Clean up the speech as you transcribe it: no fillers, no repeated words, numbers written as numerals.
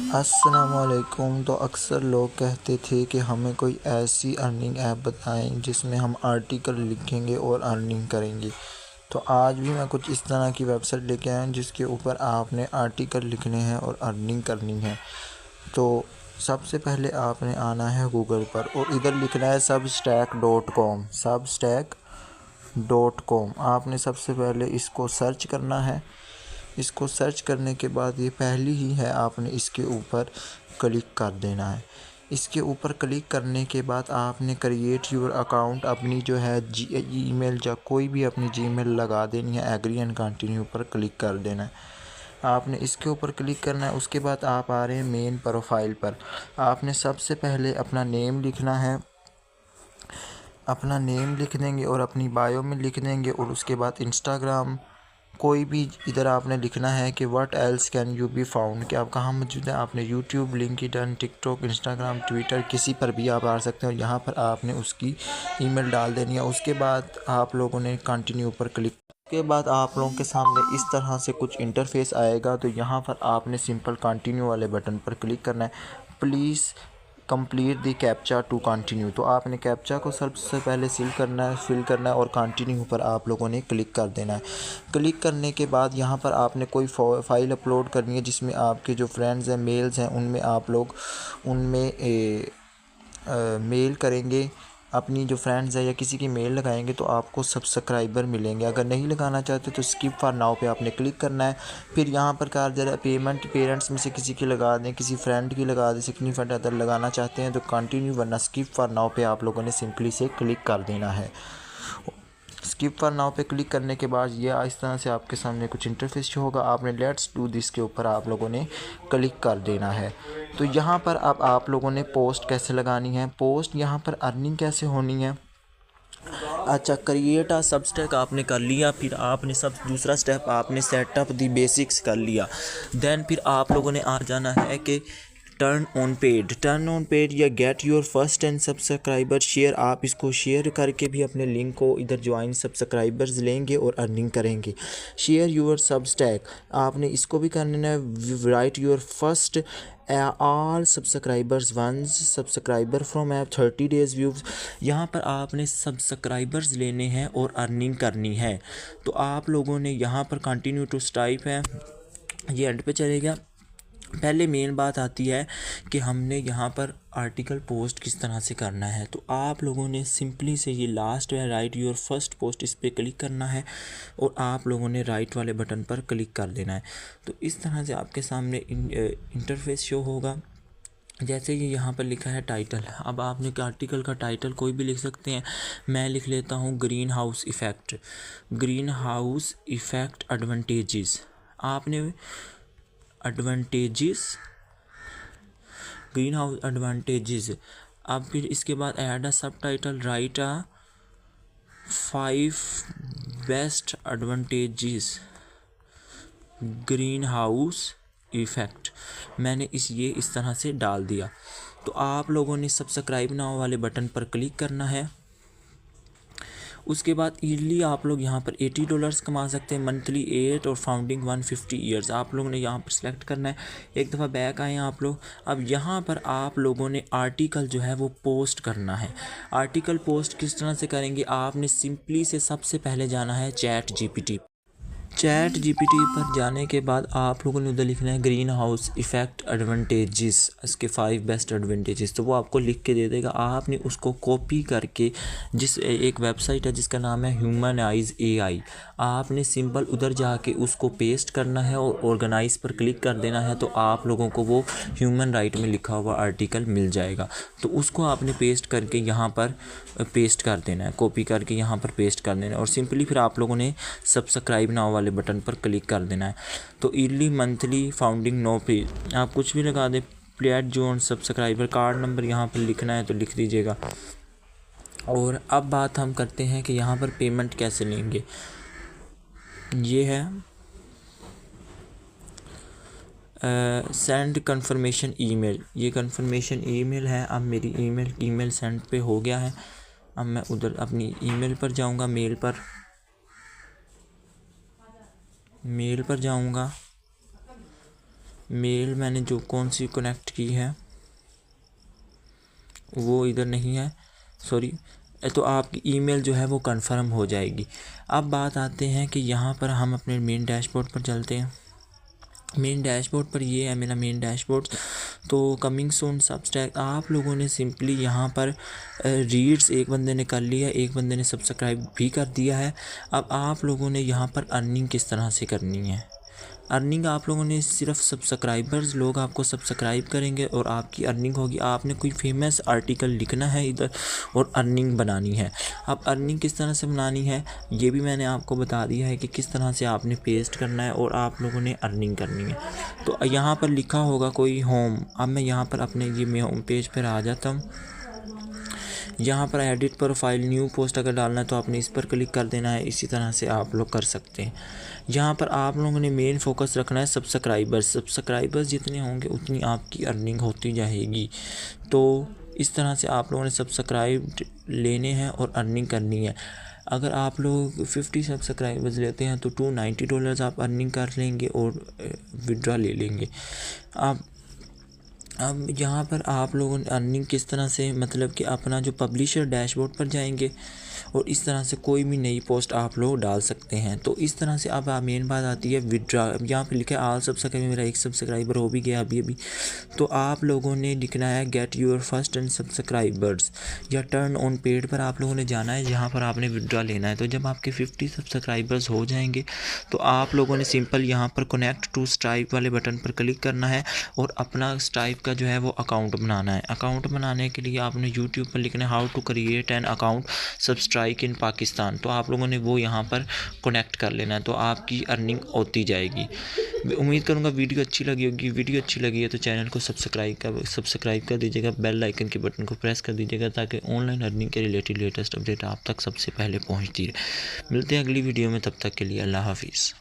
अस्सलामुअलैकुम। तो अक्सर लोग कहते थे कि हमें कोई ऐसी अर्निंग ऐप बताएं जिसमें हम आर्टिकल लिखेंगे और अर्निंग करेंगे। तो आज भी मैं कुछ इस तरह की वेबसाइट लेके आया हूं जिसके ऊपर आपने आर्टिकल लिखने हैं और अर्निंग करनी है। तो सबसे पहले आपने आना है गूगल पर और इधर लिखना है substack.com। आपने सबसे पहले इसको सर्च करना है। इसको सर्च करने के बाद ये पहली ही है, आपने इसके ऊपर क्लिक कर देना है। इसके ऊपर क्लिक करने के बाद आपने क्रिएट योर अकाउंट अपनी जो है ईमेल या कोई भी अपनी जीमेल लगा देनी है। एग्री एंड कंटिन्यू पर क्लिक कर देना है। आपने इसके ऊपर क्लिक करना है। उसके बाद आप आ रहे हैं मेन प्रोफाइल पर। आपने सबसे पहले अपना नेम लिखना है। अपना नेम लिख देंगे और अपनी बायो में लिख देंगे और उसके बाद इंस्टाग्राम कोई भी इधर आपने लिखना है कि what else can you be found, कि आप कहाँ मौजूद हैं। आपने YouTube, LinkedIn, TikTok, Instagram, Twitter किसी पर भी आप आ सकते हैं और यहाँ पर आपने उसकी ईमेल डाल देनी है। उसके बाद आप लोगों ने कंटिन्यू पर क्लिक के बाद आप लोगों के सामने इस तरह से कुछ इंटरफेस आएगा। तो यहाँ पर आपने सिंपल कंटिन्यू वाले बटन पर क्लिक करना है। Please complete the captcha to continue. तो आपने कैप्चा को सबसे पहले फिल करना है और कंटिन्यू पर आप लोगों ने क्लिक कर देना है। क्लिक करने के बाद यहाँ पर आपने कोई फ़ाइल अपलोड करनी है जिसमें आपके जो फ्रेंड्स हैं, मेल्स हैं, उनमें आप लोग मेल करेंगे। अपनी जो फ्रेंड्स है या किसी की मेल लगाएंगे तो आपको सब्सक्राइबर मिलेंगे। अगर नहीं लगाना चाहते तो स्किप फॉर नाउ पे आपने क्लिक करना है। फिर यहाँ पर कहा जा रहा है पेमेंट पेरेंट्स में से किसी की लगा दें, किसी फ्रेंड की लगा दें, सिग्निफिकेंट अदर लगाना चाहते हैं तो कंटिन्यू, वरना स्किप फॉर नाउ पे आप लोगों ने सिंपली से क्लिक कर देना है। स्किप फॉर नाउ पे क्लिक करने के बाद ये इस तरह से आपके सामने कुछ इंटरफेस शो होगा। आपने लेट्स डू दिस के ऊपर आप लोगों ने क्लिक कर देना है। तो यहाँ पर अब आप लोगों ने पोस्ट कैसे लगानी है, पोस्ट यहाँ पर अर्निंग कैसे होनी है। अच्छा, क्रिएट अ सबस्टैक आपने कर लिया। फिर आपने सब दूसरा स्टेप आपने सेटअप दी बेसिक्स कर लिया। देन फिर आप लोगों ने आ जाना है कि टर्न ऑन पेड या get your first 10 subscriber share. आप इसको शेयर करके भी अपने लिंक को इधर ज्वाइन सब्सक्राइबर्स लेंगे और अर्निंग करेंगे। शेयर योर सबस्टैक आपने इसको भी करना है। Write your first all subscribers once subscriber from app 30 days views. यहाँ पर आपने सब्सक्राइबर्स लेने हैं और अर्निंग करनी है। तो आप लोगों ने यहाँ पर कंटिन्यू टू टाइप है, ये एंड पे चलेगा। पहले मेन बात आती है कि हमने यहाँ पर आर्टिकल पोस्ट किस तरह से करना है। तो आप लोगों ने सिंपली से ये लास्ट है राइट योर फर्स्ट पोस्ट, इस पर क्लिक करना है और आप लोगों ने राइट वाले बटन पर क्लिक कर देना है। तो इस तरह से आपके सामने इंटरफेस शो होगा। जैसे ये यहाँ पर लिखा है टाइटल, अब आपने आर्टिकल का टाइटल कोई भी लिख सकते हैं। मैं लिख लेता हूँ ग्रीन हाउस इफ़ेक्ट एडवांटेजेस। आपने ग्रीन हाउस एडवांटेजेस। अब फिर इसके बाद ऐड अ सब टाइटल, राइट अ 5 best advantages green house effect. मैंने इस तरह से डाल दिया। तो आप लोगों ने सब्सक्राइब नाउ वाले बटन पर क्लिक करना है। उसके बाद ईयरली आप लोग यहाँ पर $80 कमा सकते हैं, मंथली 8 और फाउंडिंग 150 ईयर्स। आप लोगों ने यहाँ पर सिलेक्ट करना है। एक दफ़ा बैक आए आप लोग। अब यहाँ पर आप लोगों ने आर्टिकल जो है वो पोस्ट करना है। आर्टिकल पोस्ट किस तरह से करेंगे, आपने सिंपली से सबसे पहले जाना है चैट जीपीटी पर जाने के बाद आप लोगों ने उधर लिखना है ग्रीन हाउस इफ़ेक्ट एडवांटेजेस, इसके 5 बेस्ट एडवांटेजेस। तो वो आपको लिख के दे देगा। आपने उसको कॉपी करके एक वेबसाइट है जिसका नाम है ह्यूमनाइज AI, आपने सिंपल उधर जाके उसको पेस्ट करना है और ऑर्गेनाइज पर क्लिक कर देना है। तो आप लोगों को वो ह्यूमन राइट में लिखा हुआ आर्टिकल मिल जाएगा। तो उसको आपने पेस्ट करके यहाँ पर पेस्ट कर देना है, कॉपी करके यहाँ पर पेस्ट कर देना है और सिंपली फिर आप लोगों ने सब्सक्राइब नाउ वाले बटन पर क्लिक कर देना है। तो ईयरली, मंथली, फाउंडिंग, नो पे आप कुछ भी लगा दें। Plate zone subscriber card number यहाँ पर लिखना है तो लिख दीजिएगा। और अब बात हम करते हैं कि यहाँ पर पेमेंट कैसे लेंगे। ये है सेंड कन्फर्मेशन ईमेल, ये कन्फर्मेशन ईमेल है। अब मेरी ईमेल सेंड पे हो गया है। अब मैं उधर अपनी ईमेल पर जाऊंगा, मेल पर जाऊंगा। मेल मैंने जो कौन सी कनेक्ट की है वो इधर नहीं है, सॉरी। तो आपकी ईमेल जो है वो कंफर्म हो जाएगी। अब बात आते हैं कि यहाँ पर हम अपने मेन डैशबोर्ड पर चलते हैं। मेन डैशबोर्ड पर ये है मेरा मेन डैशबोर्ड। तो कमिंग सून सबस्टैक आप लोगों ने सिंपली यहाँ पर रीड्स एक बंदे ने कर लिया, एक बंदे ने सब्सक्राइब भी कर दिया है। अब आप लोगों ने यहाँ पर अर्निंग किस तरह से करनी है। अर्निंग आप लोगों ने सिर्फ सब्सक्राइबर्स लोग आपको सब्सक्राइब करेंगे और आपकी अर्निंग होगी। आपने कोई फेमस आर्टिकल लिखना है इधर और अर्निंग बनानी है। अब अर्निंग किस तरह से बनानी है ये भी मैंने आपको बता दिया है कि किस तरह से आपने पेस्ट करना है और आप लोगों ने अर्निंग करनी है। तो यहाँ पर लिखा होगा कोई होम। अब मैं यहाँ पर अपने ये होम पेज पर आ जाता हूँ। यहाँ पर एडिट प्रोफाइल न्यू पोस्ट अगर डालना है तो आपने इस पर क्लिक कर देना है। इसी तरह से आप लोग कर सकते हैं। यहाँ पर आप लोगों ने मेन फोकस रखना है सब्सक्राइबर्स जितने होंगे उतनी आपकी अर्निंग होती जाएगी। तो इस तरह से आप लोगों ने सब्सक्राइब लेने हैं और अर्निंग करनी है। अगर आप लोग 50 सब्सक्राइबर्स लेते हैं तो $290 आप अर्निंग कर लेंगे और विड्रॉ ले लेंगे। अब यहाँ पर आप लोगों ने अर्निंग किस तरह से, मतलब कि अपना जो पब्लिशर डैशबोर्ड पर जाएंगे और इस तरह से कोई भी नई पोस्ट आप लोग डाल सकते हैं। तो इस तरह से अब मेन बात आती है विड्रॉ। यहाँ पे लिखा है ऑल सब्सक्राइबर, मेरा एक सब्सक्राइबर हो भी गया अभी। तो आप लोगों ने लिखना है गेट योर फर्स्ट 10 सब्सक्राइबर्स या टर्न ऑन पेड पर आप लोगों ने जाना है, जहाँ पर आपने विड्रॉ लेना है। तो जब आपके 50 सब्सक्राइबर्स हो जाएंगे तो आप लोगों ने सिंपल यहाँ पर कनेक्ट टू स्ट्राइप वाले बटन पर क्लिक करना है और अपना स्ट्राइप का जो है वो अकाउंट बनाना है। अकाउंट बनाने के लिए आपने यूट्यूब पर लिखना है how to create an account subscribe in Pakistan. तो आप लोगों ने वो यहाँ पर कनेक्ट कर लेना है, तो आपकी अर्निंग होती जाएगी। उम्मीद करूँगा वीडियो अच्छी लगी होगी। वीडियो अच्छी लगी है तो चैनल को सब्सक्राइब कर दीजिएगा, बेल आइकन के बटन को प्रेस कर दीजिएगा ताकि ऑनलाइन अर्निंग के रिलेटेड लेटेस्ट अपडेट आप तक सबसे पहले पहुँचती रहे। मिलते हैं अगली वीडियो में, तब तक के लिए अल्लाह हाफिज़।